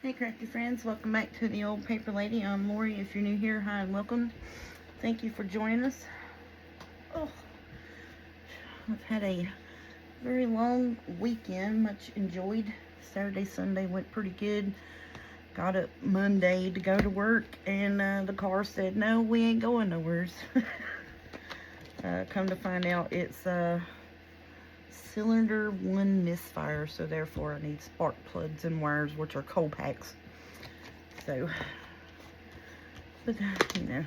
Hey crafty friends, welcome back to the Old Paper Lady. I'm Lori. If you're new here, hi and welcome. Thank you for joining us. Oh, I've had a very long weekend, much enjoyed. Saturday, Sunday went pretty good. Got up Monday to go to work, and the car said, no, we ain't going nowheres. Come to find out, it's cylinder 1 misfire, so therefore I need spark plugs and wires, which are cold packs. So, but you know,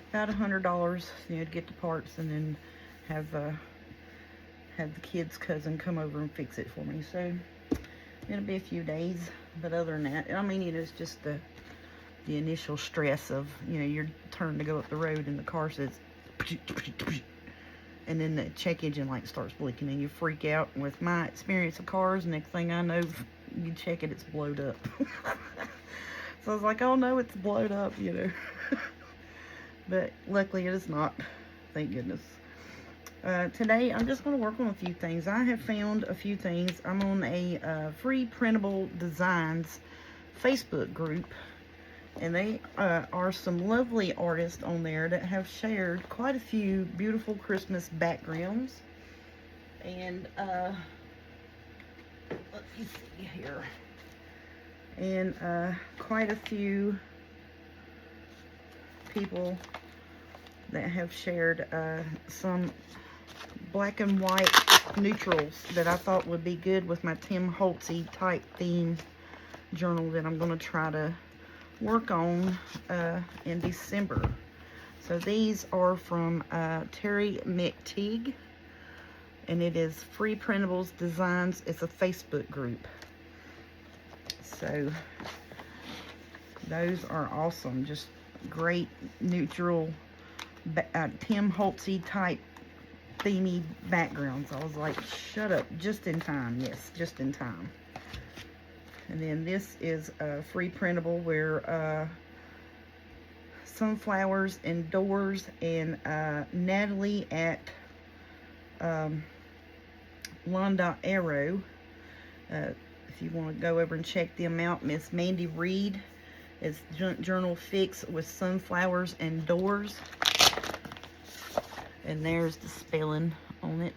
about $100, to get the parts, and then have the kid's cousin come over and fix it for me. So it'll be a few days, but other than that, I mean, it's just the initial stress of, your turn to go up the road and the car says, and then the check engine light starts blinking and you freak out. And with my experience of cars, next thing I know, you check it, it's blowed up. So I was like, oh no, it's blowed up, But luckily it is not, thank goodness. Today I'm just going to work on a few things. I have found a few things. I'm on a free printable designs Facebook group, and they are some lovely artists on there that have shared quite a few beautiful Christmas backgrounds. And let me see here. And quite a few people that have shared some black and white neutrals that I thought would be good with my Tim Holtzy type theme journal that I'm going to try to work on in December. So these are from Terry McTeague, and it is Free Printables Designs. It's a Facebook group. So those are awesome, just great neutral Tim Holtzy type themey backgrounds. I was like, shut up, just in time. Yes, just in time. And then this is a free printable where sunflowers and doors, and Natalie at Londa Arrow. If you want to go over and check them out, Miss Mandy Reed is Journal Fix with sunflowers and doors. And there's the spelling on it,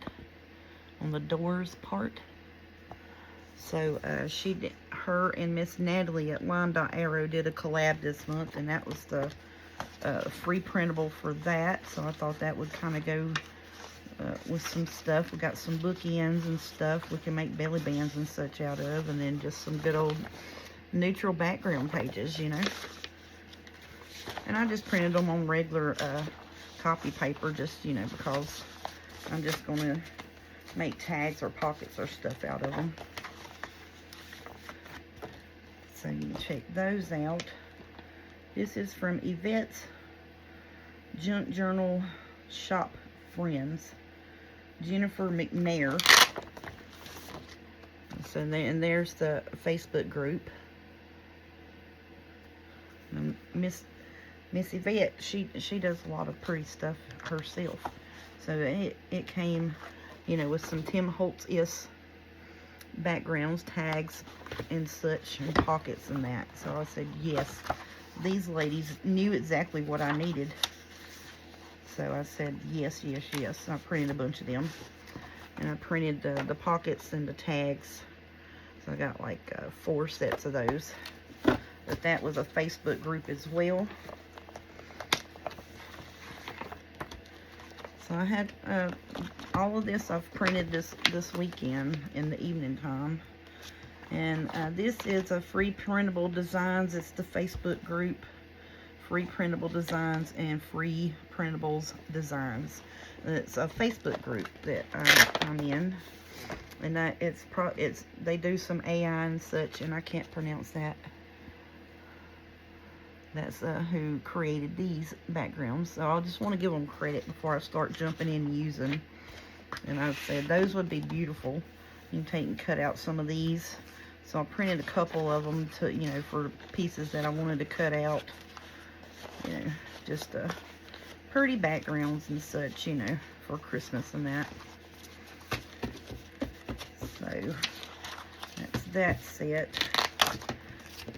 on the doors part. So her and Miss Natalie at Londa Arrow did a collab this month, and that was the free printable for that. So I thought that would kind of go with some stuff. We got some bookends and stuff we can make belly bands and such out of, and then just some good old neutral background pages, And I just printed them on regular copy paper, just, because I'm just going to make tags or pockets or stuff out of them. So you can check those out. This is from Yvette's Junk Journal Shop Friends, Jennifer McNair. So and there's the Facebook group. And Miss Yvette, she does a lot of pretty stuff herself. So it came, with some Tim Holtz-ish backgrounds, tags, and such, and pockets and that. So I said, yes, these ladies knew exactly what I needed. So I said, yes, yes, yes. I printed a bunch of them. And I printed the pockets and the tags. So I got like 4 sets of those. But that was a Facebook group as well. So I had all of this I've printed this weekend in the evening time. And this is a Free Printable Designs. It's the Facebook group, Free Printable Designs and Free Printables Designs. It's a Facebook group that I'm in, and they do some AI and such, and I can't pronounce that. That's who created these backgrounds. So I just want to give them credit before I start jumping in using. And I said those would be beautiful. You can take and cut out some of these. So I printed a couple of them to, for pieces that I wanted to cut out. Just pretty backgrounds and such, for Christmas and that. So that's that set.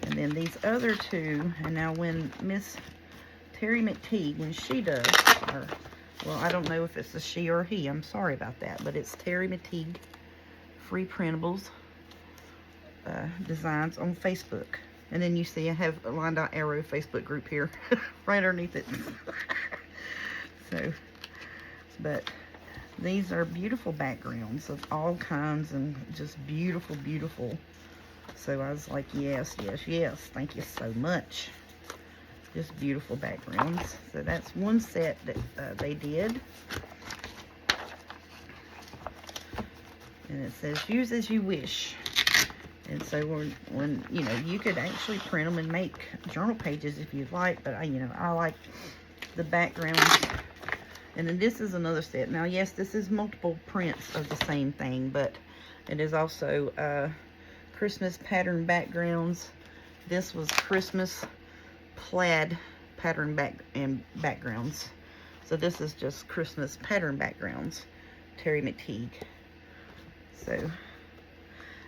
And And then these other two, and now when Miss Terry McTeague, when she does, or, well, I don't know if it's a she or a he, I'm sorry about that, but it's Terry McTeague Free Printables Designs on Facebook. And then you see I have a lined out arrow Facebook group here, right underneath it. So, but these are beautiful backgrounds of all kinds and just beautiful, beautiful. So I was like, yes, yes, yes, thank you so much. Just beautiful backgrounds. So that's one set that they did. And it says, use as you wish. And so when you know, you could actually print them and make journal pages if you'd like, but I like the backgrounds. And then this is another set. Now, yes, this is multiple prints of the same thing, but it is also Christmas pattern backgrounds. This was Christmas plaid pattern backgrounds. So this is just Christmas pattern backgrounds, Terry McTeague. So,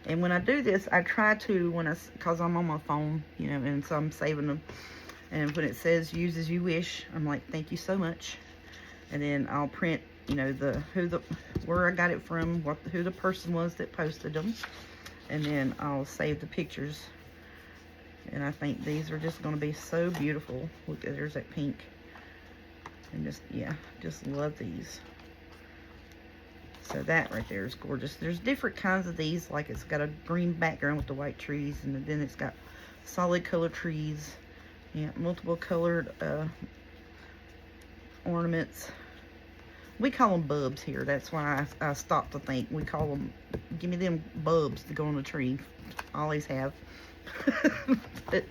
and when I do this, I try to, cause I'm on my phone, you know, and so I'm saving them. And when it says use as you wish, I'm like, thank you so much. And then I'll print, you know, where I got it from, who the person was that posted them. And then I'll save the pictures. And I think these are just going to be so beautiful. Look, there's that pink. And just, yeah, just love these. So that right there is gorgeous. There's different kinds of these. Like it's got a green background with the white trees. And then it's got solid color trees. Yeah, multiple colored ornaments. We call them bulbs here. That's why I stopped to think. We call them, give me them bulbs to go on the tree. Always have. But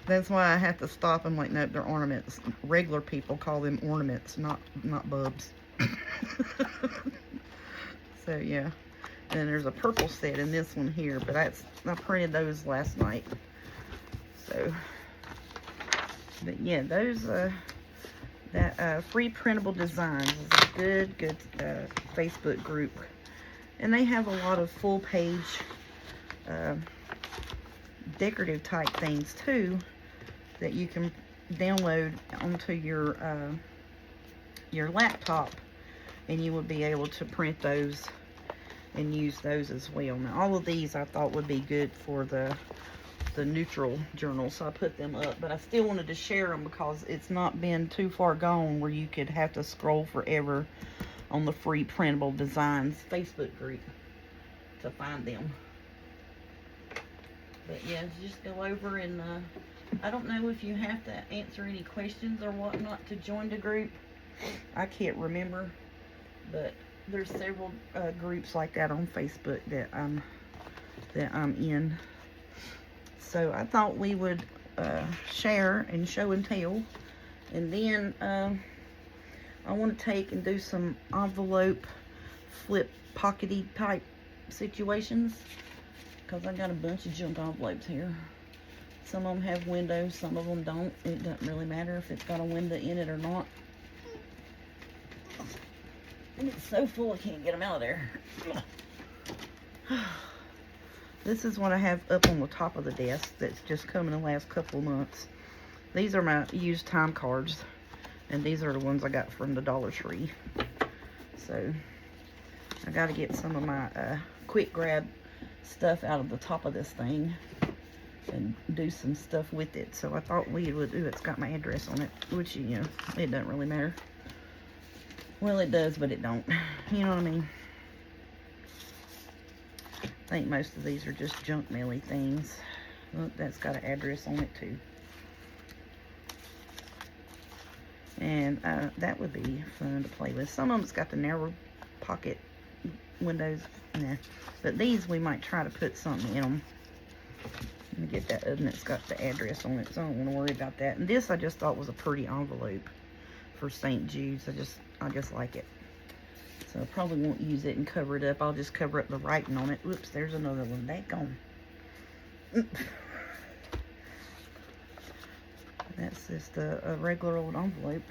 that's why I have to stop. I'm like, nope, they're ornaments. Regular people call them ornaments, not bulbs. So yeah. And then there's a purple set in this one here, but I printed those last night. So, but yeah, those that Free Printable Designs is a good Facebook group, and they have a lot of full page decorative type things too that you can download onto your laptop, and you would be able to print those and use those as well. Now all of these I thought would be good for the neutral journal, so I put them up, but I still wanted to share them because it's not been too far gone where you could have to scroll forever on the Free Printable Designs Facebook group to find them. But yeah, just go over and I don't know if you have to answer any questions or whatnot to join the group. I can't remember, but there's several groups like that on Facebook that I'm in. So I thought we would share and show and tell. And then I want to take and do some envelope flip pockety type situations, because I got a bunch of junk envelopes here. Some of them have windows, some of them don't. It doesn't really matter if it's got a window in it or not. And it's so full I can't get them out of there. This is what I have up on the top of the desk that's just come in the last couple of months. These are my used time cards, and these are the ones I got from the Dollar Tree. So I got to get some of my quick grab stuff out of the top of this thing and do some stuff with it. So I thought we would do. It's got my address on it, which, you know, it doesn't really matter. Well, it does, but it don't. You know what I mean? I think most of these are just junk maily things. Look, that's got an address on it too. And that would be fun to play with. Some of them's got the narrow pocket windows. Nah. But these we might try to put something in them. Let me get that other, and it's got the address on it, so I don't want to worry about that. And this I just thought was a pretty envelope for St. Jude's. I just like it. So I probably won't use it and cover it up. I'll just cover up the writing on it. Whoops, there's another one. Daggone. That's just a regular old envelope.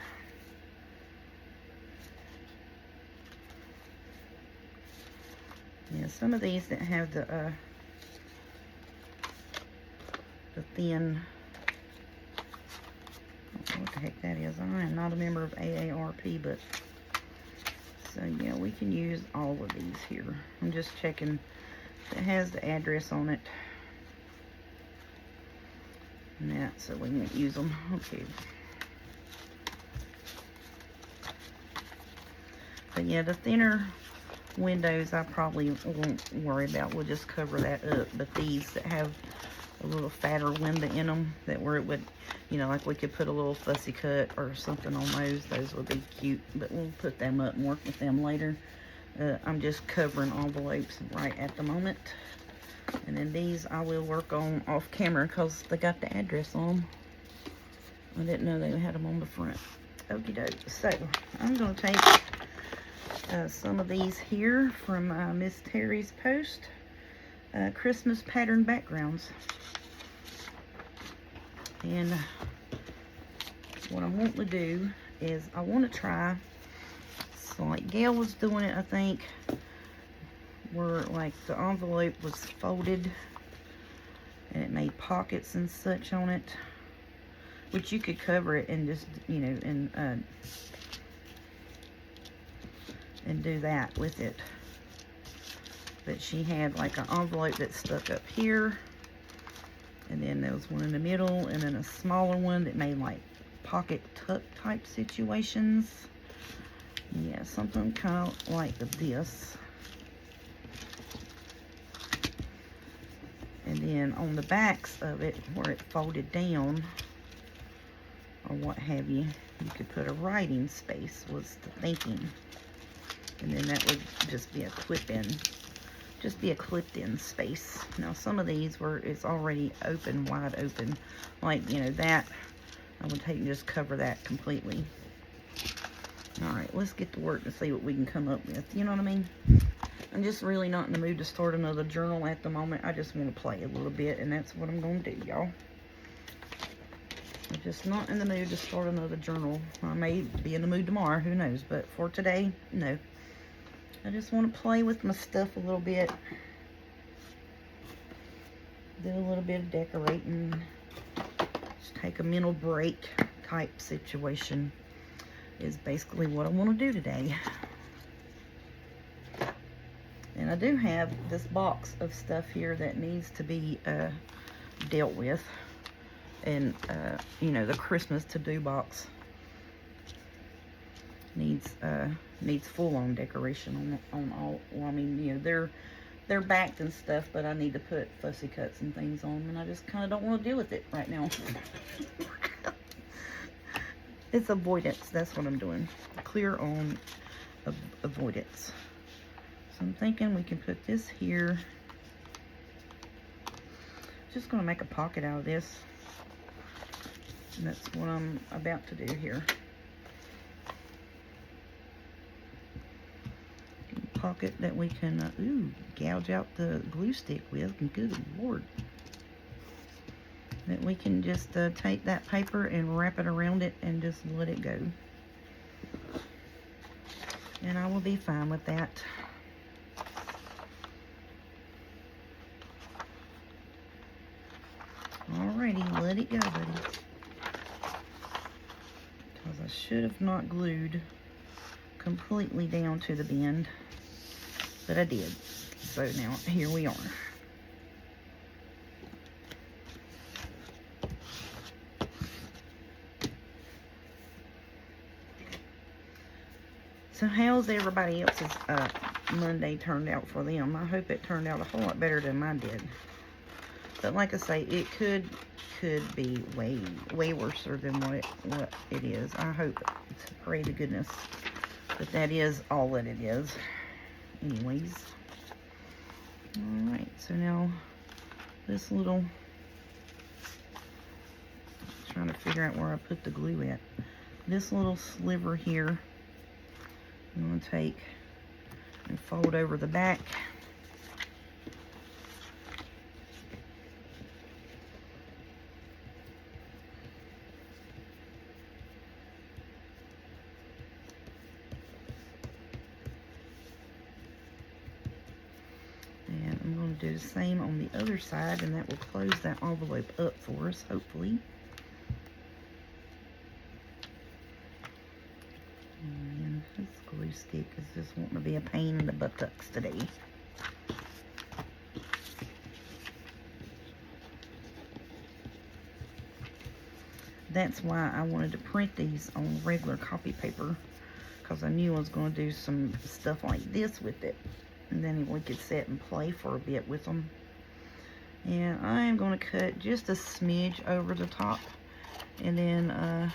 Yeah, some of these that have the the thin, I don't know what the heck that is. I am not a member of AARP, but, so yeah, we can use all of these here. I'm just checking if it has the address on it. And that, so we won't use them. Okay. But yeah, the thinner windows I probably won't worry about. We'll just cover that up. But these that have a little fatter window in them, that where it would, you know, like we could put a little fussy cut or something on those would be cute. But we'll put them up and work with them later. I'm just covering envelopes right at the moment. And then these I will work on off camera because they got the address on them. I didn't know they had them on the front. Okie doke. So I'm going to take some of these here from Miss Terry's post. Christmas pattern backgrounds. And what I want to do is I want to try, so like Gail was doing it, I think, where like the envelope was folded and it made pockets and such on it, which you could cover it and just, you know, and do that with it. But she had like an envelope that stuck up here, and then there was one in the middle, and then a smaller one that made like pocket tuck type situations. Yeah, something kind of like this. And then on the backs of it, where it folded down, or what have you, you could put a writing space, was the thinking. And then that would just be a clip-in. Just be a clipped-in space. Now, some of these where it's already open, wide open. Like, you know, that, I would take and just cover that completely. Alright, let's get to work and see what we can come up with. You know what I mean? I'm just really not in the mood to start another journal at the moment. I just want to play a little bit, and that's what I'm going to do, y'all. I'm just not in the mood to start another journal. I may be in the mood tomorrow, who knows. But for today, no. I just want to play with my stuff a little bit. Do a little bit of decorating. Just take a mental break type situation is basically what I want to do today. And I do have this box of stuff here that needs to be dealt with. And, you know, the Christmas to-do box needs full-on decoration on all. Well, I mean, you know, they're backed and stuff, but I need to put fussy cuts and things on them, and I just kind of don't want to deal with it right now. It's avoidance. That's what I'm doing. Clear on avoidance. So I'm thinking we can put this here. Just going to make a pocket out of this. And that's what I'm about to do here. Pocket that we can, gouge out the glue stick with. Good Lord. That we can just take that paper and wrap it around it and just let it go. And I will be fine with that. Alrighty, let it go, buddy. Because I should have not glued completely down to the bend, but I did. So now here we are. So how's everybody else's Monday turned out for them? I hope it turned out a whole lot better than mine did. But like I say, it could be way worse than what it is. I hope, pray to goodness, that that is all that it is. Anyways. Alright, so now this little, trying to figure out where I put the glue at. This little sliver here, I'm going to take and fold over the back. do the same on the other side, and that will close that envelope up for us, hopefully. And this glue stick is just wanting to be a pain in the buttocks today. That's why I wanted to print these on regular copy paper, because I knew I was going to do some stuff like this with it, and then we could sit and play for a bit with them. And I am going to cut just a smidge over the top, and then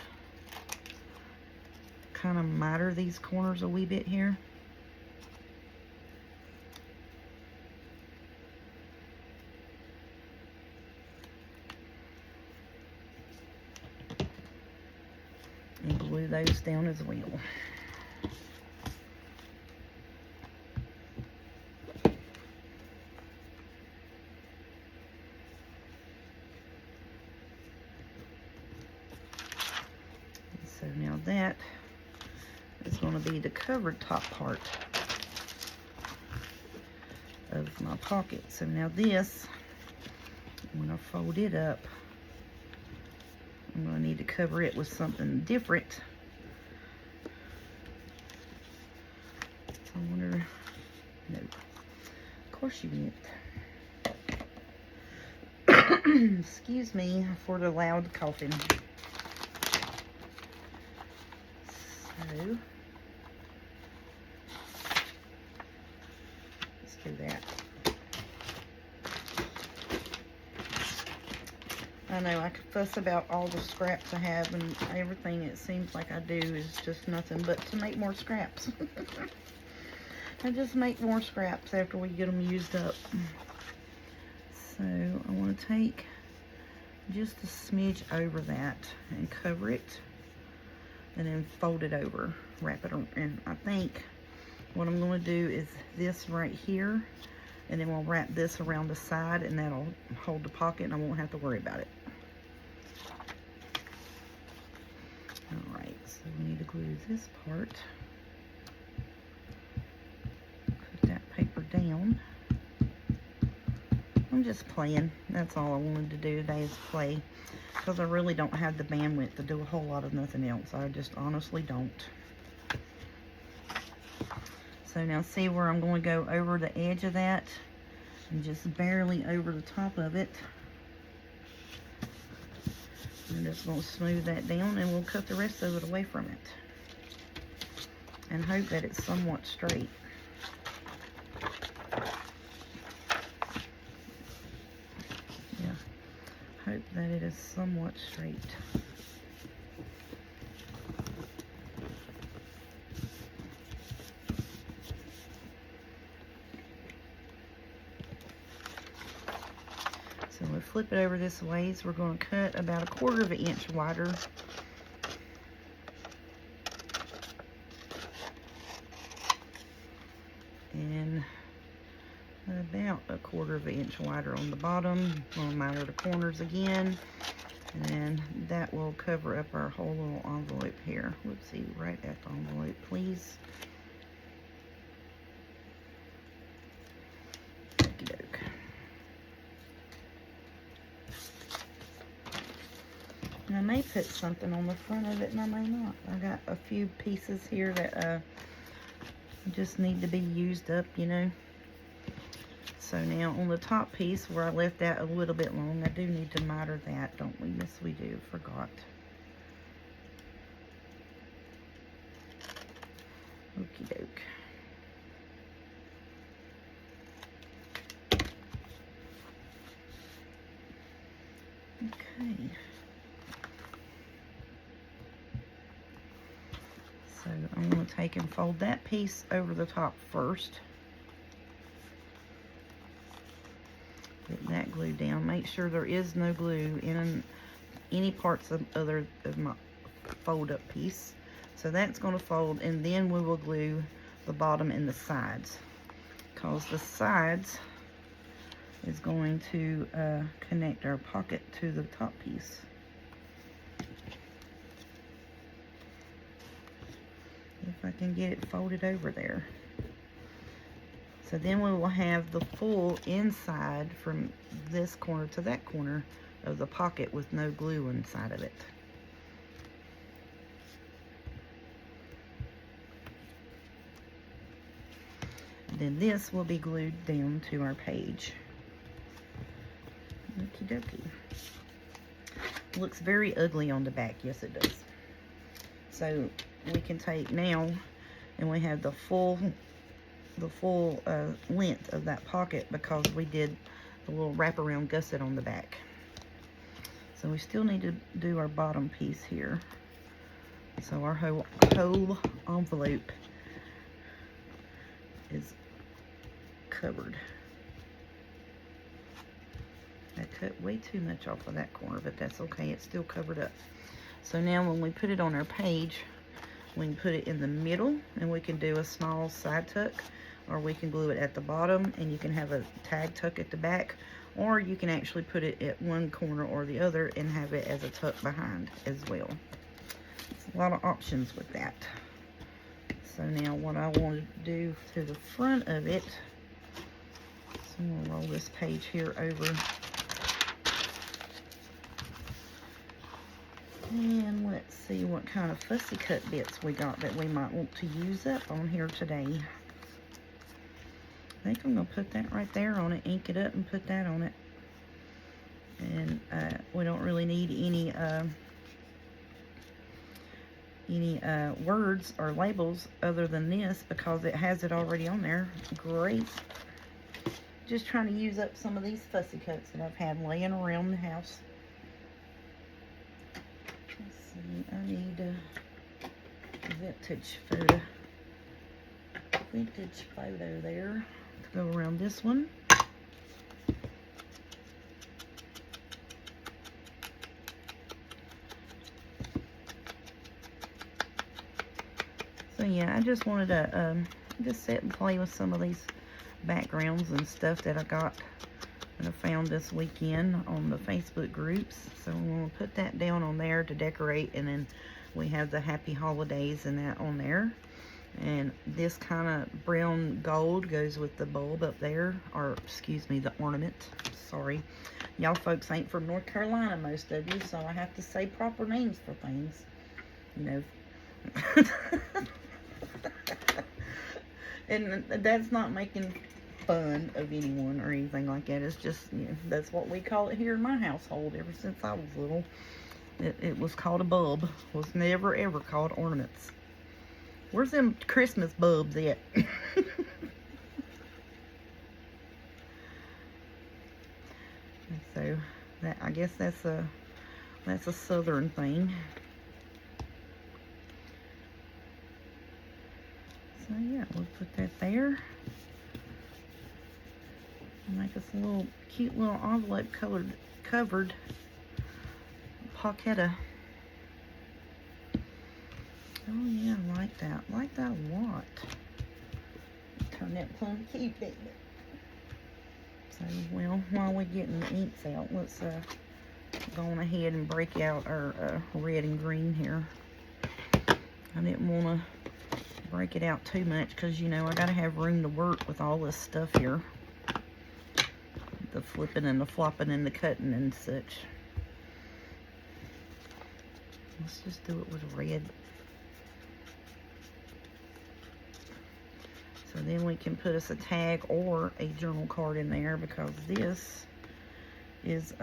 kind of miter these corners a wee bit here. And glue those down as well. So now that is going to be the covered top part of my pocket. So now this, when I fold it up, I'm going to need to cover it with something different. I wonder, no, of course you didn't. Excuse me for the loud coughing. So, let's do that. I know I could fuss about all the scraps I have, and everything it seems like I do is just nothing but to make more scraps. I just make more scraps after we get them used up. So I want to take just a smidge over that and cover it, and then fold it over, wrap it on. And I think what I'm going to do is this right here, and then we'll wrap this around the side, and that'll hold the pocket, and I won't have to worry about it. Alright, so we need to glue this part. Put that paper down. I'm just playing. That's all I wanted to do today, is play. Because I really don't have the bandwidth to do a whole lot of nothing else. I just honestly don't. So now see where I'm going to go over the edge of that, and just barely over the top of it. I'm just going to smooth that down, and we'll cut the rest of it away from it. And hope that it's somewhat straight. Yeah, hope that it is somewhat straight. So we'll flip it over this way. So we're going to cut about 1/4 of an inch wider. And about 1/4 of an inch wider on the bottom. We'll miter the corners again. And then that will cover up our whole little envelope here. Whoopsie, right at the envelope, please. Okey-doke. And I may put something on the front of it, and I may not. I got a few pieces here that just need to be used up, you know. So now on the top piece where I left that a little bit long, I do need to miter that, don't we? Yes, we do. Forgot. Okie doke. Okay. So I'm going to take and fold that piece over the top first. Get that glued down. Make sure there is no glue in any parts of my fold up piece. So that's going to fold, and then we will glue the bottom and the sides, because the sides is going to connect our pocket to the top piece. If I can get it folded over there. So then we will have the full inside from this corner to that corner of the pocket with no glue inside of it. Then this will be glued down to our page. Okie dokie. Looks very ugly on the back. Yes, it does. So we can take now, and we have the full length of that pocket because we did the little wraparound gusset on the back. So we still need to do our bottom piece here. So our whole envelope is covered. I cut way too much off of that corner, but that's okay. It's still covered up. So now when we put it on our page, we can put it in the middle, and we can do a small side tuck, or we can glue it at the bottom, and you can have a tag tuck at the back, or you can actually put it at one corner or the other and have it as a tuck behind as well. There's a lot of options with that. So now what I want to do to the front of it, so I'm going to roll this page here over. And let's see what kind of fussy cut bits we got that we might want to use up on here today. I think I'm going to put that right there on it, ink it up and put that on it. And we don't really need any words or labels other than this because it has it already on there. Great. Just trying to use up some of these fussy cuts that I've had laying around the house. Let's see, I need a vintage photo there to go around this one. So yeah, I just wanted to just sit and play with some of these backgrounds and stuff that I got that I found this weekend on the Facebook groups. So I'm going to put that down on there to decorate, and then we have the happy holidays and that on there. And this kind of brown gold goes with the bulb up there, or excuse me, the ornament. Sorry, y'all folks ain't from North Carolina, most of you, so I have to say proper names for things, you know. And that's not making fun of anyone or anything like that. It's just, you know, that's what we call it here in my household ever since I was little. It was called a bulb. It was never ever called ornaments. Where's them Christmas bulbs at? So that, I guess that's a southern thing. So yeah, we'll put that there. Make us a little cute little envelope covered pocketta. Oh yeah, I like that. I like that a lot. Turn that plum cute, didn't it? So, well, while we're getting the inks out, let's go on ahead and break out our red and green here. I didn't want to break it out too much because, you know, I got to have room to work with all this stuff here. The flipping and the flopping and the cutting and such. Let's just do it with red. So then we can put us a tag or a journal card in there, because this is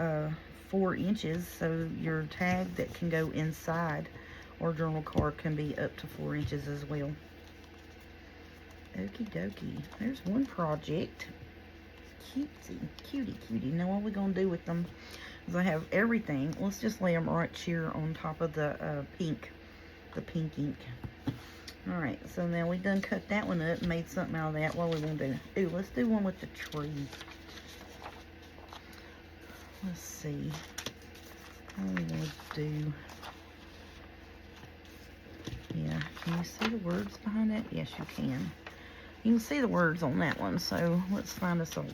4 inches. So your tag that can go inside or journal card can be up to 4 inches as well. Okie dokie. There's one project. Cutie. Now what we're going to do with them is I have everything. Let's just lay them right here on top of the pink ink. Alright, so now we done cut that one up and made something out of that. What are we going to do? Ooh, let's do one with the tree. Let's see. What are we going to do? Yeah, can you see the words behind that? Yes, you can. You can see the words on that one, so let's find us a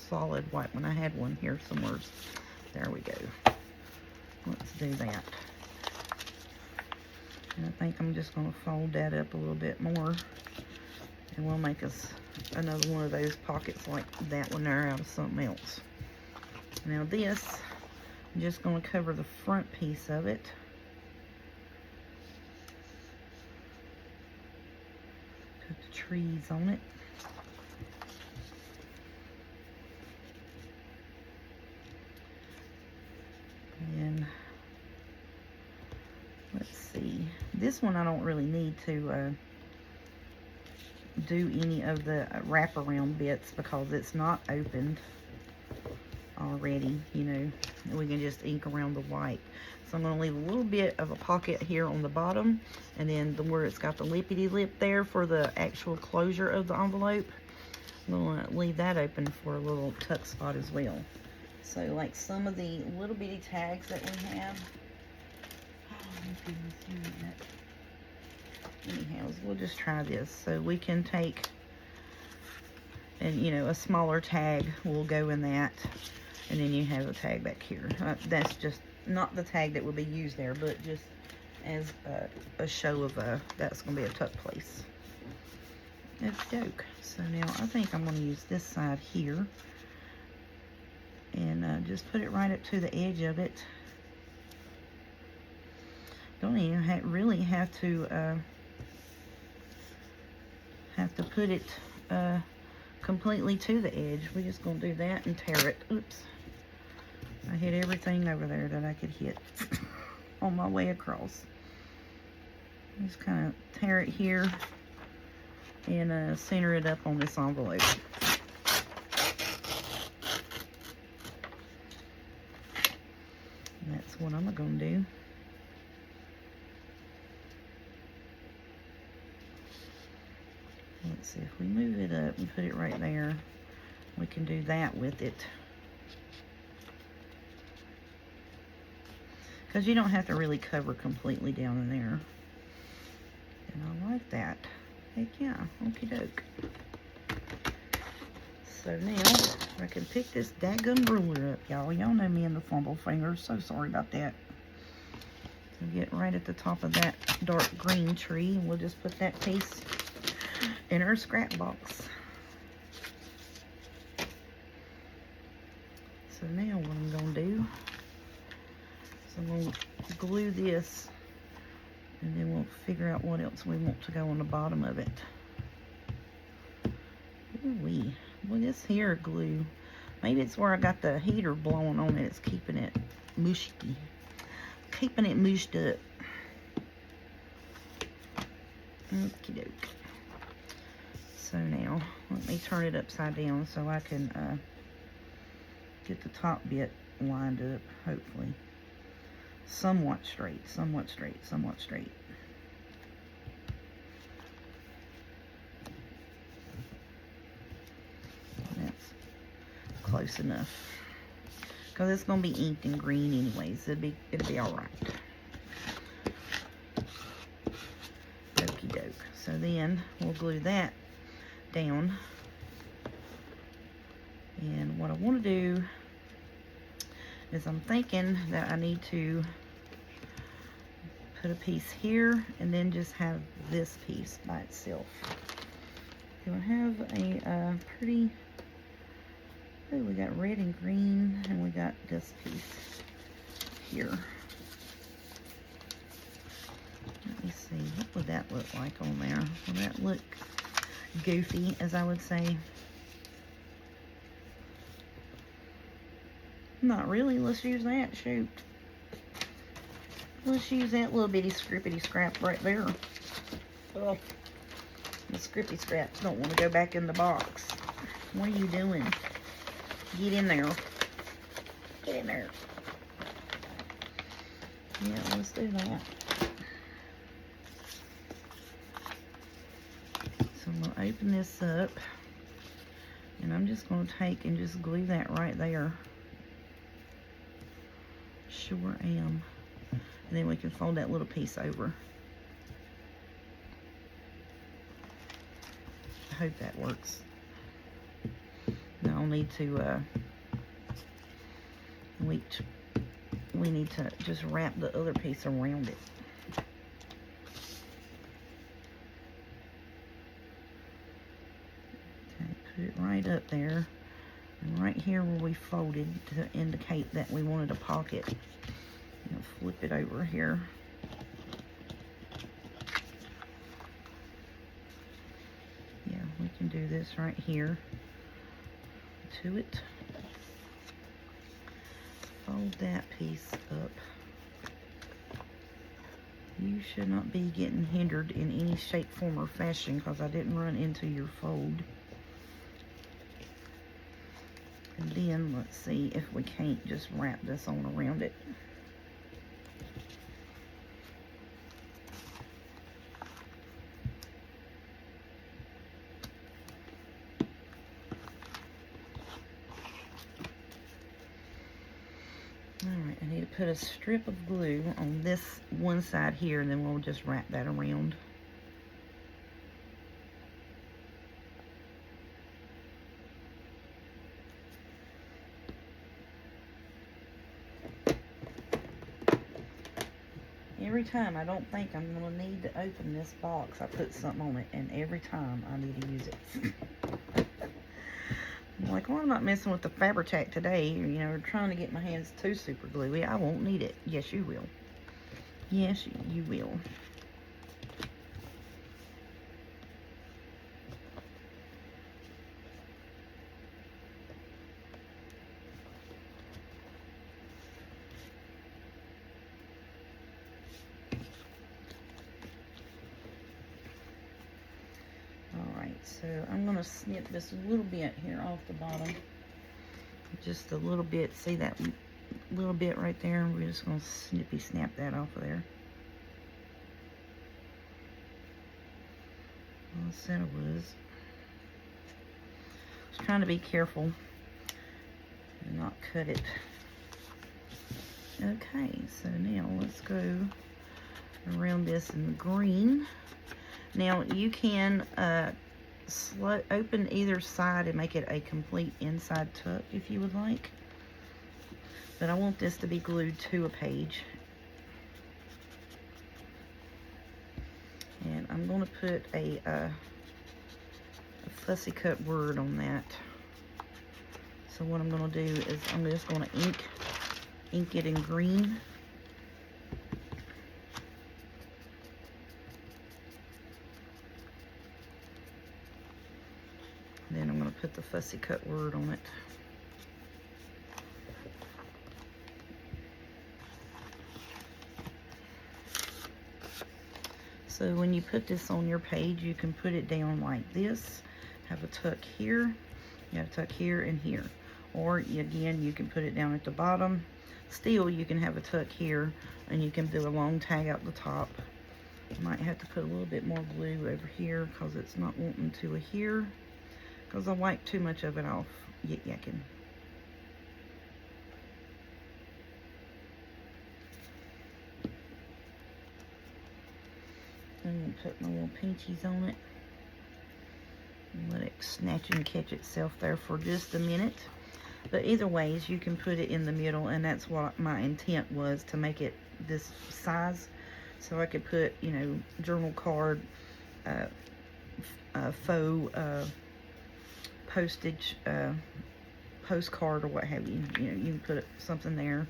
solid white one. I had one here, some words. There we go. Let's do that. And I think I'm just going to fold that up a little bit more, and we'll make us another one of those pockets like that one there out of something else. Now this, I'm just going to cover the front piece of it. Put the trees on it. And let's see, this one I don't really need to do any of the wraparound bits because it's not opened already, you know. We can just ink around the white. So I'm going to leave a little bit of a pocket here on the bottom, and then where it's got the lippity lip there for the actual closure of the envelope, I'm going to leave that open for a little tuck spot as well. So like some of the little bitty tags that we have, oh my goodness, you need that. Anyhow, we'll just try this. So we can take, and you know, a smaller tag will go in that, and then you have a tag back here. That's just not the tag that will be used there, but just as a show of that's going to be a tuck place. It's dope. So now I think I'm going to use this side here, and just put it right up to the edge of it. Don't even really have to put it completely to the edge. We're just going to do that and tear it. Oops. I hit everything over there that I could hit on my way across. Just kind of tear it here and center it up on this envelope. And that's what I'm going to do. Let's see, if we move it up and put it right there, we can do that with it. Because you don't have to really cover completely down in there. And I like that. Heck yeah, okie doke. So now, I can pick this dadgum ruler up, y'all. Y'all know me and the fumble fingers, so sorry about that. So get right at the top of that dark green tree, and we'll just put that piece in our scrap box. So now what I'm going to do is I'm going to glue this, and then we'll figure out what else we want to go on the bottom of it. Ooh-wee. Well, this here glue, maybe it's where I got the heater blowing on it. It's keeping it mushy. Keeping it mushed up. Okie doke. So now, let me turn it upside down so I can get the top bit lined up, hopefully. Somewhat straight, somewhat straight, somewhat straight. That's close enough. Because it's going to be inked in green anyways. It'll be alright. Okie doke. So then, we'll glue that down, and what I want to do is I'm thinking that I need to put a piece here and then just have this piece by itself. Do I have a pretty, oh, we got red and green, and we got this piece here. Let me see, what would that look like on there? Will that look goofy, as I would say? Not really. Let's use that. Shoot. Let's use that little bitty scrippity scrap right there. Oh, the scrippy scraps don't want to go back in the box. What are you doing? Get in there. Get in there. Yeah, let's do that. So I'm going to open this up, and I'm just going to take and just glue that right there. Sure am. And then we can fold that little piece over. I hope that works. Now I'll need to, we need to just wrap the other piece around it. Okay. right up there. And right here where we folded to indicate that we wanted a pocket. Flip it over here. Yeah, we can do this right here to it. Fold that piece up. You should not be getting hindered in any shape, form, or fashion because I didn't run into your fold. And then let's see if we can't just wrap this on around it. Alright, I need to put a strip of glue on this one side here, and then we'll just wrap that around. Every time I don't think I'm going to need to open this box, I put something on it, and every time I need to use it. I'm like, well, I'm not messing with the Fabri-Tac today, trying to get my hands too super gluey. I won't need it. Yes, you will. Yes, you will. So I'm going to snip this a little bit here off the bottom. Just a little bit. See that little bit right there? We're just going to snippy snap that off of there. Well, I said I was. Just trying to be careful and not cut it. Okay, so now let's go around this in the green. Now you can open either side and make it a complete inside tuck if you would like, but I want this to be glued to a page, and I'm going to put a fussy cut word on that. So what I'm going to do is I'm just going to ink it in green. Then I'm going to put the fussy cut word on it. So when you put this on your page, you can put it down like this. Have a tuck here, you have a tuck here and here. Or again, you can put it down at the bottom. Still, you can have a tuck here, and you can do a long tag out the top. I might have to put a little bit more glue over here because it's not wanting to adhere, because I wipe too much of it off yakking. I'm going to put my little pinchies on it and let it snatch and catch itself there for just a minute. But either ways, you can put it in the middle, and that's what my intent was, to make it this size. So I could put, journal card, faux postage, postcard, or what have you. You can put something there.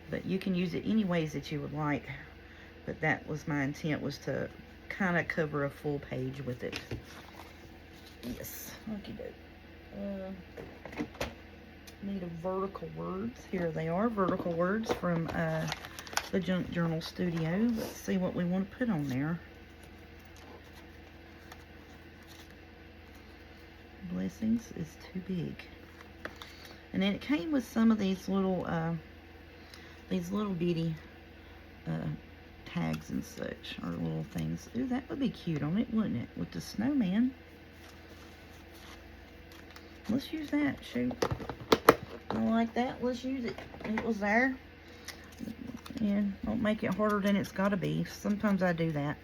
But you can use it any ways that you would like. But that was my intent, was to kind of cover a full page with it. Yes, okey-doke. Need a vertical words. Here they are, vertical words from the Junk Journal Studio. Let's see what we want to put on there. Blessings is too big. And then it came with some of these little bitty tags and such, or little things. Ooh, that would be cute on it, wouldn't it? With the snowman. Let's use that. Shoot. I like that. Let's use it. It was there. Yeah, don't make it harder than it's got to be. Sometimes I do that.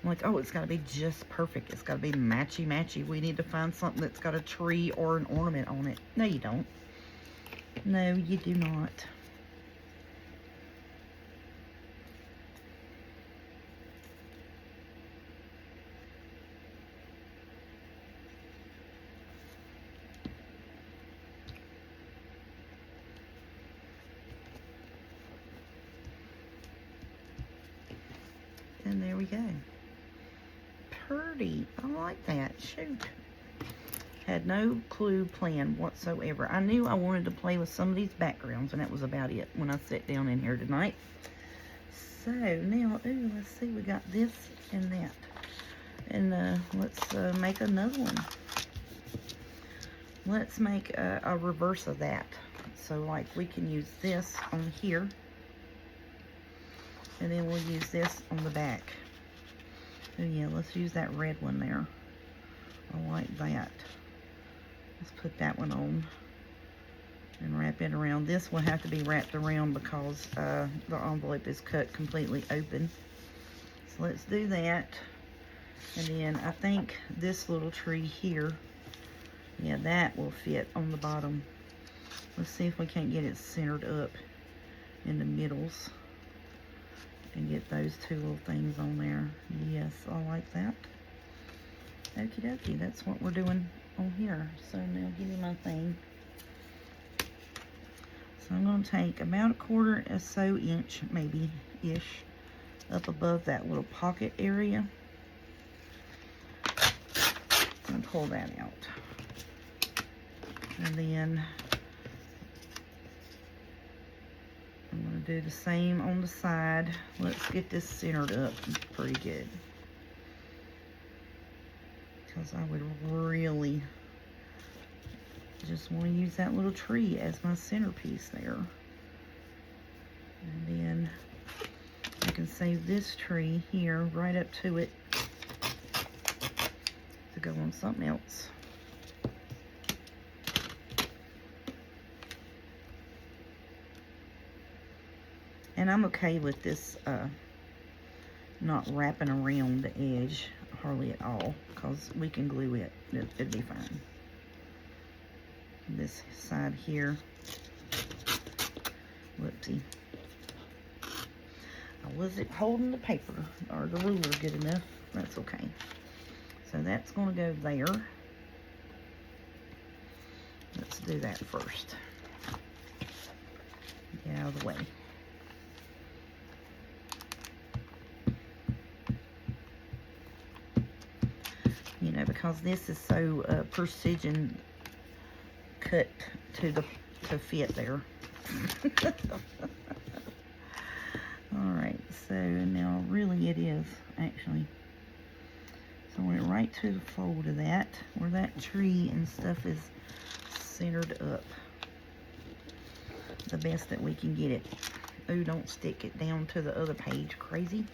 I'm like, oh, it's got to be just perfect. It's got to be matchy-matchy. We need to find something that's got a tree or an ornament on it. No, you don't. No, you do not. And there we go. Pretty. I like that. Shoot. Had no clue plan whatsoever. I knew I wanted to play with some of these backgrounds, and that was about it when I sat down in here tonight. So now, ooh, let's see, we got this and that. And let's make another one. Let's make a reverse of that. So like we can use this on here, and then we'll use this on the back. Oh yeah, let's use that red one there. I like that. Let's put that one on and wrap it around. This will have to be wrapped around because the envelope is cut completely open. So let's do that. And then I think this little tree here, yeah, that will fit on the bottom. Let's see if we can't get it centered up in the middles and get those two little things on there. Yes, I like that. Okie dokie, that's what we're doing on here. So now give me my thing. So I'm going to take about 1/4 or so inch, maybe ish, up above that little pocket area. And pull that out. And then I'm going to do the same on the side. Let's get this centered up pretty good, because I would really just want to use that little tree as my centerpiece there. And then I can save this tree here right up to it to go on something else. And I'm okay with this not wrapping around the edge hardly at all, because we can glue it. It'll be fine. This side here, whoopsie, I wasn't holding the paper or the ruler good enough. That's okay. So that's going to go there. Let's do that first. Get out of the way. You know, because this is so precision cut to fit there. Alright, so now really it is actually. So I went right to the fold of that, where that tree and stuff is centered up the best that we can get it. Ooh, don't stick it down to the other page, crazy.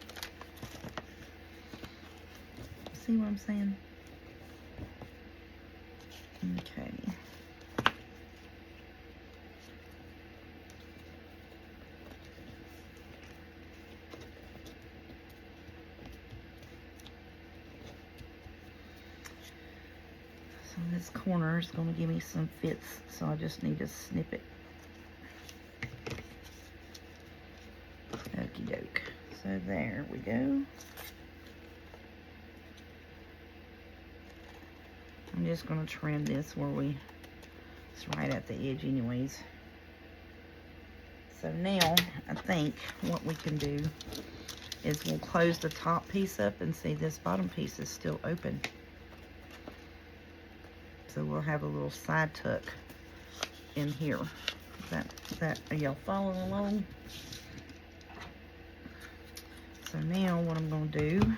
See what I'm saying? Okay. So this corner is going to give me some fits, so I just need to snip it. Okie doke. So there we go. I'm just going to trim this where it's right at the edge anyways. So now I think what we can do is we'll close the top piece up and see this bottom piece is still open. So we'll have a little side tuck in here. Are y'all following along? So now what I'm going to do,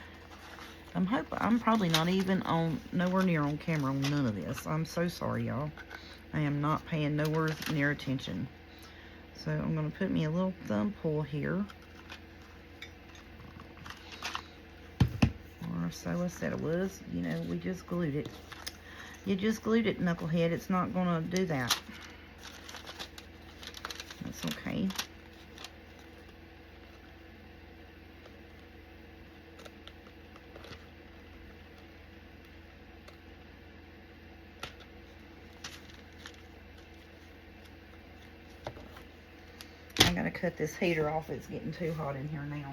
I'm probably not even nowhere near on camera on none of this. I'm so sorry, y'all. I am not paying nowhere near attention. So I'm going to put me a little thumb pull here. Or so I said it was. You know, we just glued it. You just glued it, knucklehead. It's not going to do that. That's okay. I gotta cut this heater off. It's getting too hot in here now.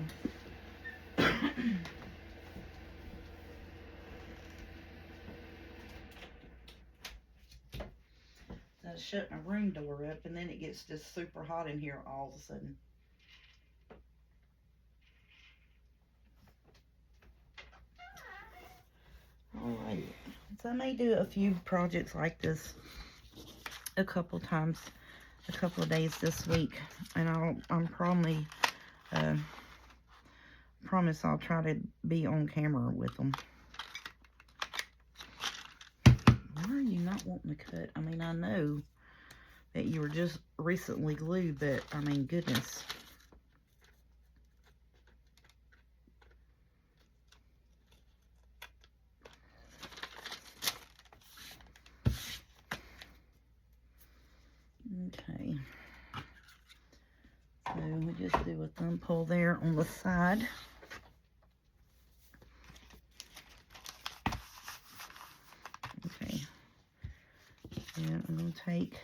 I shut my room door up, and then it gets just super hot in here all of a sudden. So I may do a few projects like this a couple times, a couple of days this week, and I'm probably promise I'll try to be on camera with them. Why are you not wanting to cut? I mean, I know that you were just recently glued, but I mean, goodness. Okay. So we just do a thumb pull there on the side. Okay. And I'm going to take,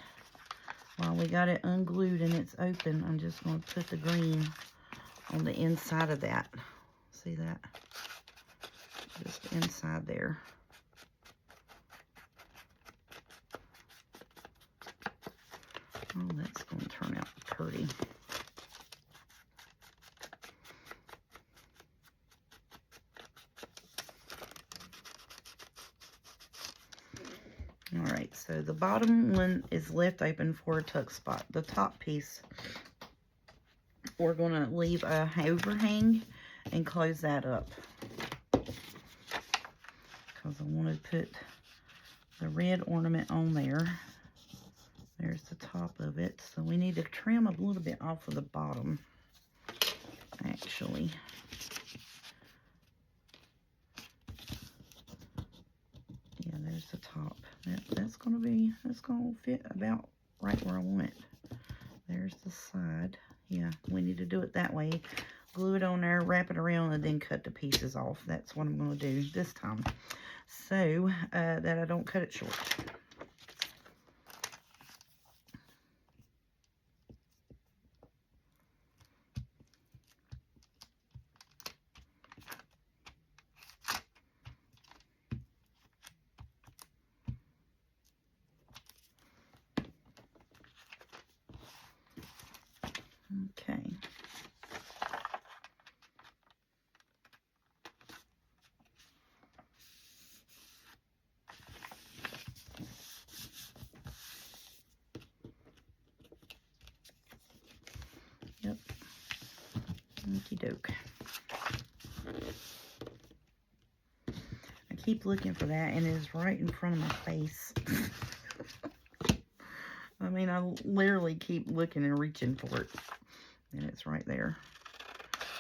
while we got it unglued and it's open, I'm just going to put the green on the inside of that. See that? Just inside there. Oh, that's going to turn out pretty. All right, so the bottom one is left open for a tuck spot. The top piece, we're going to leave a overhang and close that up, because I want to put the red ornament on there. There's the top of it. So we need to trim a little bit off of the bottom, actually. Yeah, there's the top. That's going to fit about right where I want it. There's the side. Yeah, we need to do it that way. Glue it on there, wrap it around, and then cut the pieces off. That's what I'm going to do this time, so that I don't cut it short. Okay. Yep. Okie doke. I keep looking for that, and it is right in front of my face. I mean, I literally keep looking and reaching for it, and it's right there.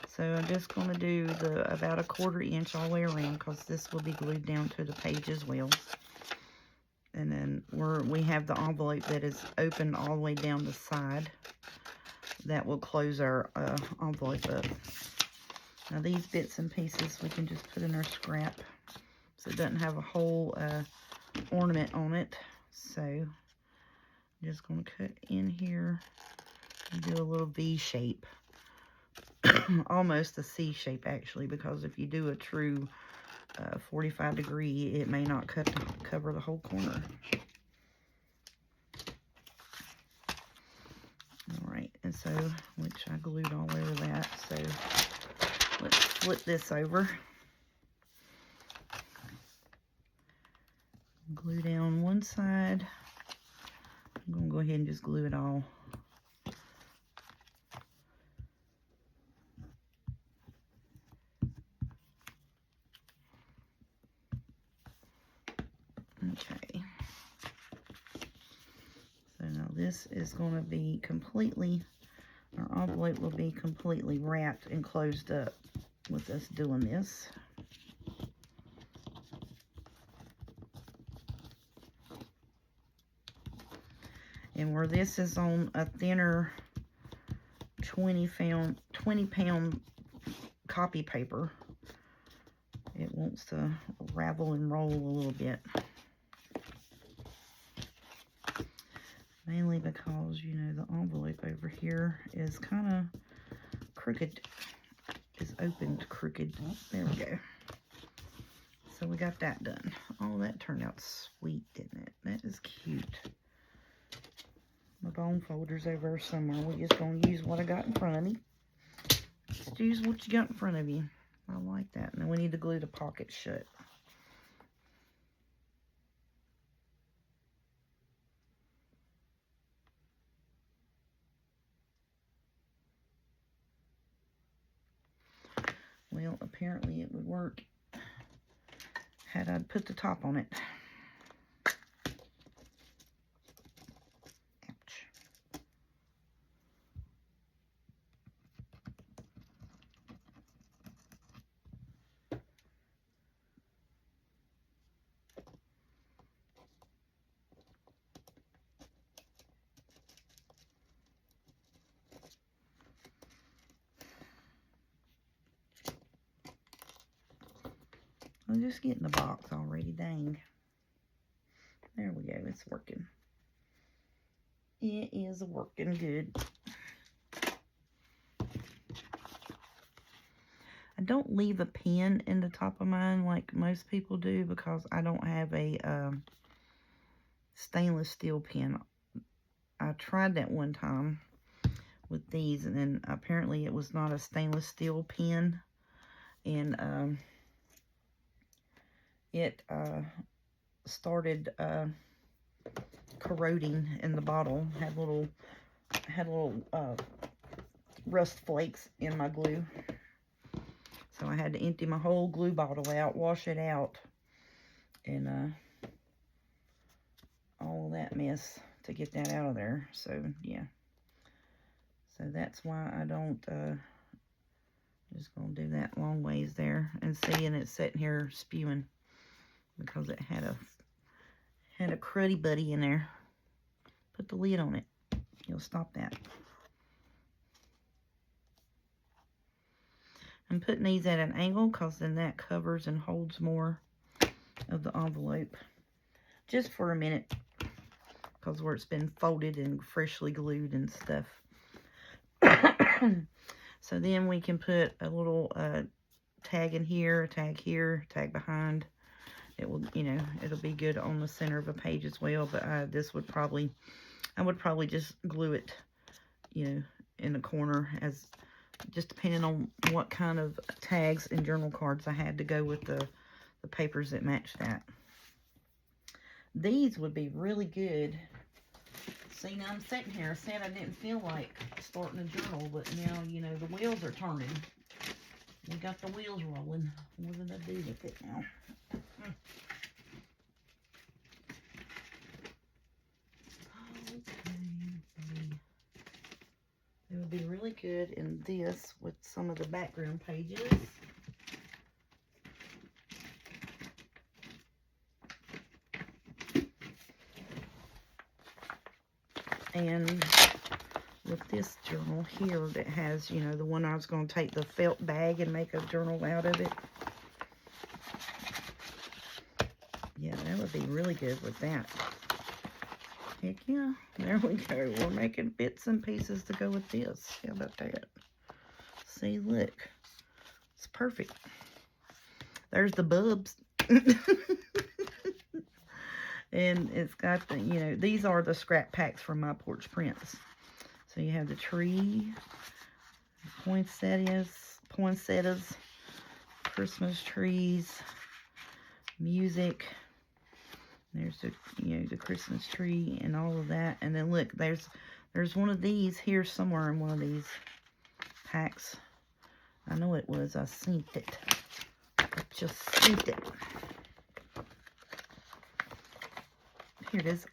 So I'm just going to do about a 1/4 inch all the way around, because this will be glued down to the page as well. And then we have the envelope that is open all the way down the side. That will close our envelope up. Now these bits and pieces we can just put in our scrap, so it doesn't have a whole ornament on it. So I'm just going to cut in here and do a little V shape. Almost a C shape, actually, because if you do a true 45-degree, it may not cover the whole corner. All right, and so, which I glued all over that, so let's flip this over. Glue down one side. I'm going to go ahead and just glue it all. Okay. So now this is going to be completely, our envelope will be completely wrapped and closed up with us doing this. And where this is on a thinner 20-pound copy paper, it wants to ravel and roll a little bit. Mainly because, you know, the envelope over here is kind of crooked. Is opened crooked. There we go. So we got that done. Oh, that turned out sweet, didn't it? That is cute. My bone folder's over there somewhere. We're just going to use what I got in front of me. Just use what you got in front of you. I like that. And then we need to glue the pocket shut. Well, apparently it would work had I put the top on it. Ouch. I'm just getting the box already, dang. There we go, it's working. It is working good. I don't leave a pin in the top of mine like most people do because I don't have a stainless steel pin. I tried that one time with these, and then apparently it was not a stainless steel pin, and it started corroding in the bottle. Had little rust flakes in my glue, so I had to empty my whole glue bottle out, wash it out, and all that mess to get that out of there. So yeah, so that's why I don't just gonna do that long ways there, and seeing it sitting here spewing because it had a cruddy buddy in there. Put the lid on it, you'll stop that. I'm putting these at an angle because then that covers and holds more of the envelope just for a minute, because where it's been folded and freshly glued and stuff. So then we can put a little tag in here, a tag here, tag behind. It will, you know, it'll be good on the center of a page as well, but I would probably just glue it, you know, in the corner, as just depending on what kind of tags and journal cards I had to go with the papers that match that. These would be really good. See, now I'm sitting here, I said I didn't feel like starting a journal, but now, you know, the wheels are turning. We got the wheels rolling. What did I do with it now? Okay. It would be really good in this with some of the background pages. And with this journal here that has, you know, the one I was going to take the felt bag and make a journal out of it. Yeah, that would be really good with that. Heck yeah, there we go. We're making bits and pieces to go with this. How about that? See, look. It's perfect. There's the bulbs. And it's got the, you know, these are the scrap packs from my porch prints. So you have the tree, poinsettias, Christmas trees, music. There's the, you know, the Christmas tree and all of that. And then look, there's one of these here somewhere in one of these packs. I know it was. I seen it. I just seen it. Here it is.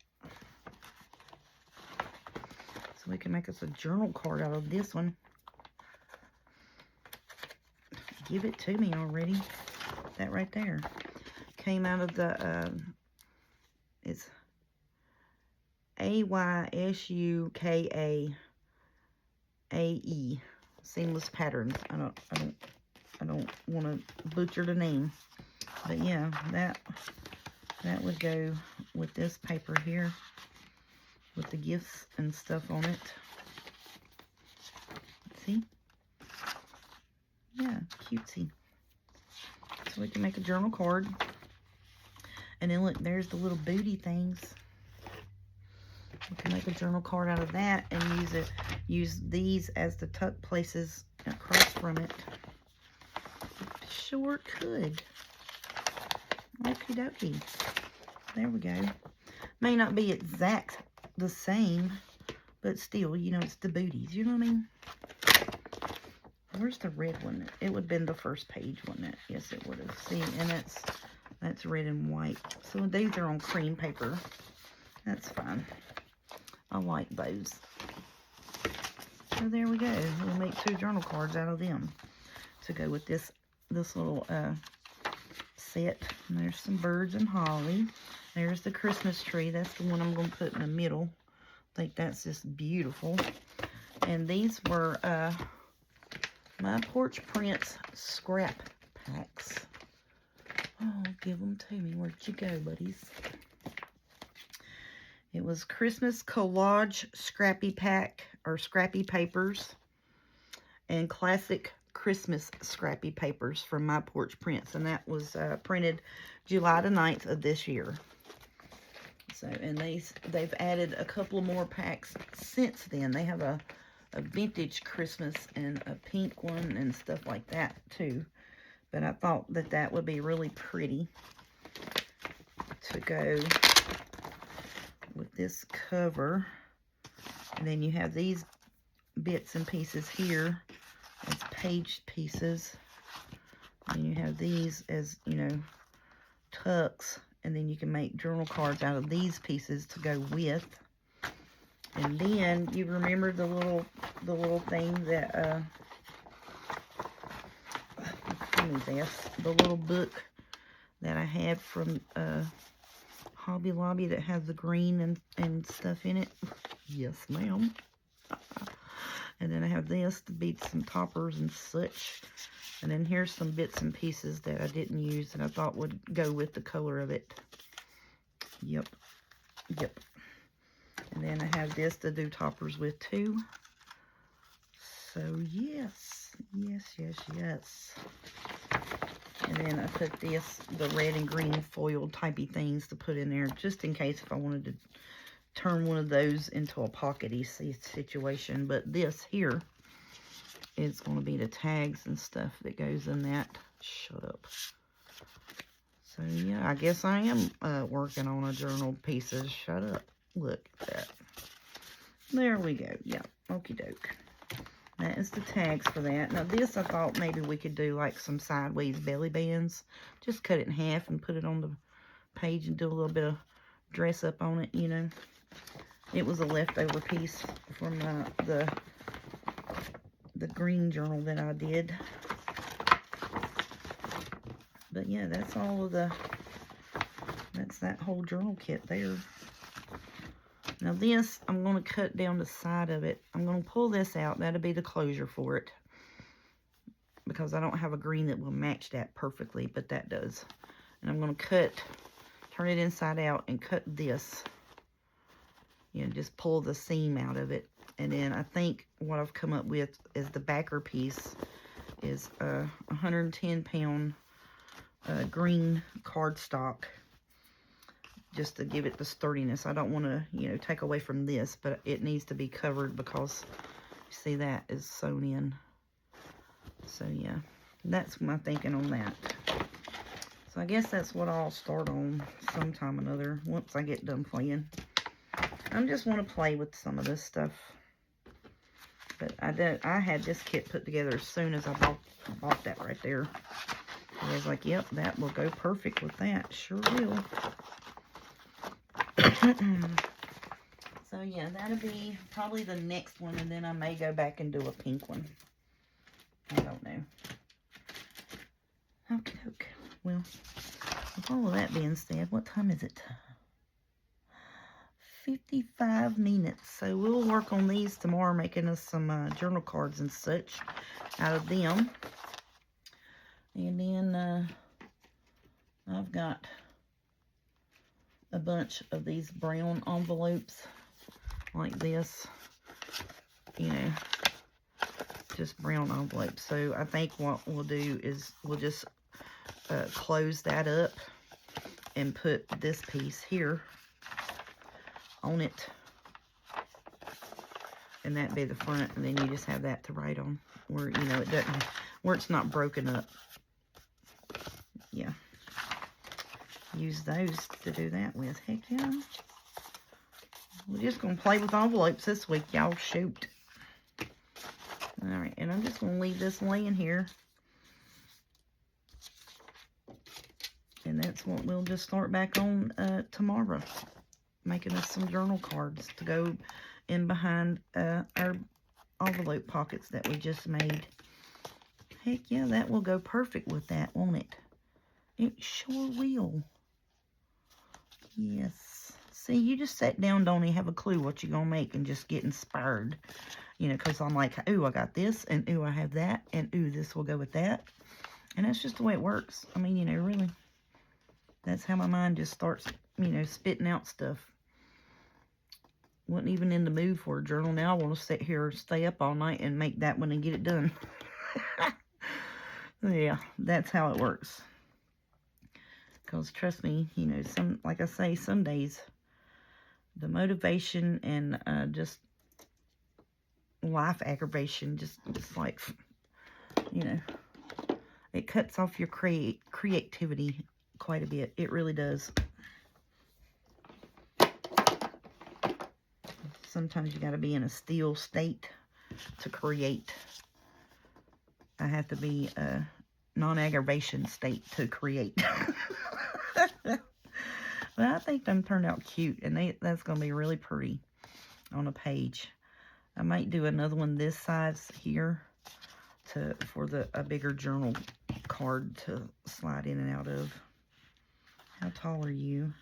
So we can make us a journal card out of this one. Give it to me already. That right there came out of the it's AYSUKAAE Seamless Patterns. I don't want to butcher the name, but yeah, that would go with this paper here with the gifts and stuff on it. See? Yeah, cutesy. So we can make a journal card. And then look, there's the little booty things. We can make a journal card out of that and use these as the tuck places across from it. Sure could. Okie dokie. There we go. May not be exact the same, but still, you know, it's the booties. You know what I mean? Where's the red one? It would have been the first page, wouldn't it? Yes, it would have. See, and that's red and white. So these are on cream paper. That's fine. I like those. So there we go. We'll make 2 journal cards out of them to go with this little set. And there's some birds and holly. There's the Christmas tree. That's the one I'm going to put in the middle. I think that's just beautiful. And these were My Porch Prints scrap packs. Oh, give them to me. Where'd you go, buddies? It was Christmas collage scrappy pack, or scrappy papers, and classic Christmas scrappy papers from My Porch Prints. And that was printed July the 9th of this year. So, and they've added a couple of more packs since then. They have a vintage Christmas and a pink one and stuff like that too. But I thought that would be really pretty to go with this cover. And then you have these bits and pieces here as paged pieces. And you have these as, you know, tucks. And then you can make journal cards out of these pieces to go with. And then you remember the little thing that the little book that I had from Hobby Lobby that has the green and stuff in it. Yes, ma'am. And then I have this to beat some toppers and such. And then here's some bits and pieces that I didn't use that I thought would go with the color of it. Yep. And then I have this to do toppers with too. So yes. And then I put the red and green foil typey things to put in there just in case if I wanted to turn one of those into a pockety situation. But this here is going to be the tags and stuff that goes in that. Shut up. So yeah, I guess I am working on a journal pieces. Shut up. Look at that. There we go. Yeah, okie doke. That is the tags for that. Now this I thought maybe we could do like some sideways belly bands. Just cut it in half and put it on the page and do a little bit of dress up on it, you know. It was a leftover piece from the green journal that I did. But yeah, that's all of that's that whole journal kit there. Now this, I'm going to cut down the side of it. I'm going to pull this out. That'll be the closure for it. Because I don't have a green that will match that perfectly, but that does. And I'm going to turn it inside out and cut this. You know, just pull the seam out of it. And then I think what I've come up with is the backer piece is a 110-pound green cardstock. Just to give it the sturdiness. I don't want to, you know, take away from this, but it needs to be covered because, you see, that is sewn in. So, yeah, that's my thinking on that. So, I guess that's what I'll start on sometime or another once I get done playing. I just want to play with some of this stuff. But I had this kit put together as soon as I bought that right there. I was like, yep, that will go perfect with that. Sure will. So yeah, that'll be probably the next one, and then I may go back and do a pink one. I don't know. Okay. Well, with all of that being said, what time is it? 55 minutes. So we'll work on these tomorrow, making us some journal cards and such out of them. And then I've got a bunch of these brown envelopes like this, you know, just brown envelopes. So I think what we'll do is we'll just close that up and put this piece here on it, and that'd be the front, and then you just have that to write on where, you know, it doesn't, where it's not broken up. Yeah. Use those to do that with. Heck yeah. We're just going to play with envelopes this week, y'all. Shoot. Alright, and I'm just going to leave this laying here. And that's what we'll just start back on tomorrow. Making us some journal cards to go in behind our envelope pockets that we just made. Heck yeah, that will go perfect with that, won't it? It sure will. Yes. See, you just sat down, don't even have a clue what you're going to make and just get inspired. You know, because I'm like, ooh, I got this, and ooh, I have that, and ooh, this will go with that. And that's just the way it works. I mean, you know, really. That's how my mind just starts, you know, spitting out stuff. Wasn't even in the mood for a journal. Now I want to sit here, stay up all night, and make that one and get it done. Yeah, that's how it works. Because trust me, you know, like I say, some days the motivation and just life aggravation just like, you know, it cuts off your creativity quite a bit. It really does. Sometimes you got to be in a still state to create. I have to be a non-aggravation state to create. But I think them turned out cute, and that's going to be really pretty on a page. I might do another one this size here for a bigger journal card to slide in and out of. How tall are you?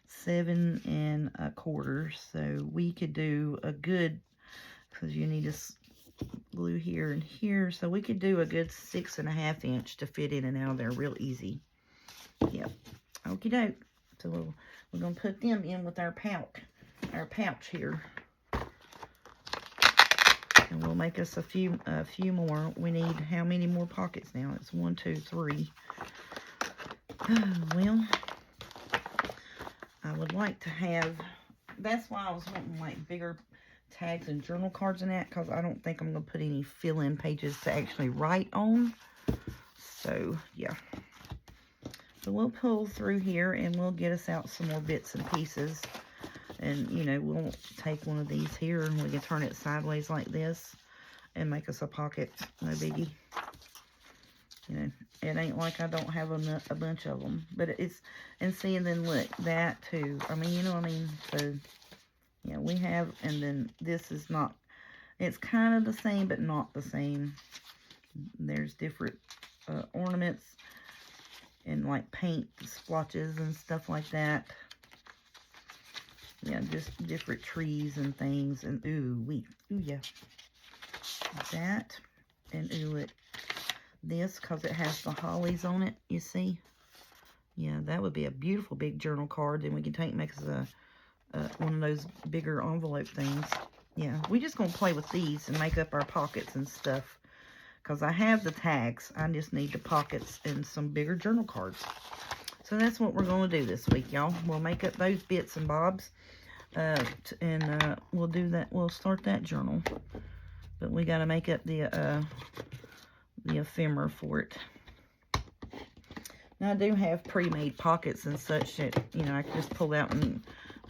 7 1/4. So we could do a good, because you need to glue here and here. So we could do a good 6 1/2 inch to fit in and out of there real easy. Yep. Okie doke. So we're going to put them in with our pouch here. And we'll make us a few more. We need how many more pockets now? It's 1, 2, 3. Well, I would like to have, that's why I was wanting like bigger tags and journal cards and that, because I don't think I'm going to put any fill-in pages to actually write on. So, yeah. So we'll pull through here and we'll get us out some more bits and pieces. And, you know, we'll take one of these here and we can turn it sideways like this and make us a pocket. No biggie. You know, it ain't like I don't have a bunch of them. But it's, and see, and then look, that too. I mean, you know what I mean? So, yeah, we have, and then this is not, it's kind of the same, but not the same. There's different ornaments and like paint splotches and stuff like that. Yeah, just different trees and things. And ooh, yeah. That, and ooh, this, because it has the hollies on it, you see? Yeah, that would be a beautiful big journal card. Then we can make us one of those bigger envelope things. Yeah, we're just going to play with these and make up our pockets and stuff. Because I have the tags. I just need the pockets and some bigger journal cards. So that's what we're going to do this week, y'all. We'll make up those bits and bobs. And we'll do that. We'll start that journal. But we got to make up the ephemera for it. Now, I do have pre-made pockets and such that, you know, I can just pull out and...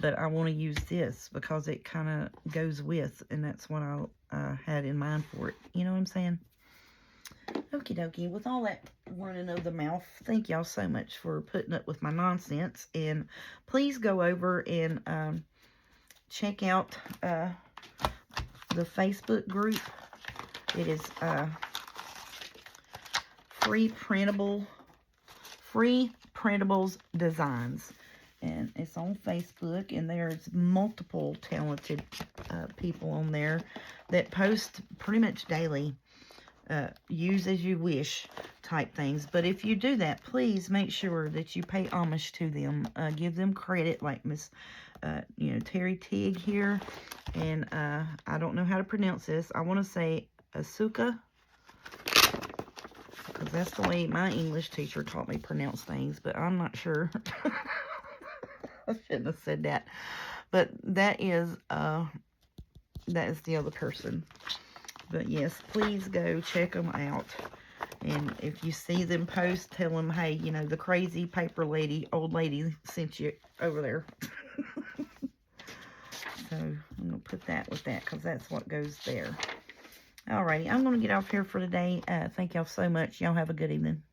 But I want to use this because it kind of goes with, and that's what I had in mind for it. You know what I'm saying? Okie dokie. With all that running of the mouth, thank y'all so much for putting up with my nonsense. And please go over and check out the Facebook group. It is Free Printables Designs. And it's on Facebook, and there's multiple talented people on there that post pretty much daily, use as you wish type things. But if you do that, please make sure that you pay homage to them. Give them credit, like Miss, you know, Terry Tig here. And I don't know how to pronounce this. I want to say Asuka, because that's the way my English teacher taught me to pronounce things, but I'm not sure. I shouldn't have said that. But that is the other person. But yes, please go check them out. And if you see them post, tell them, hey, you know, the crazy paper lady, old lady sent you over there. So I'm going to put that with that because that's what goes there. Alrighty, I'm going to get off here for today. Thank y'all so much. Y'all have a good evening.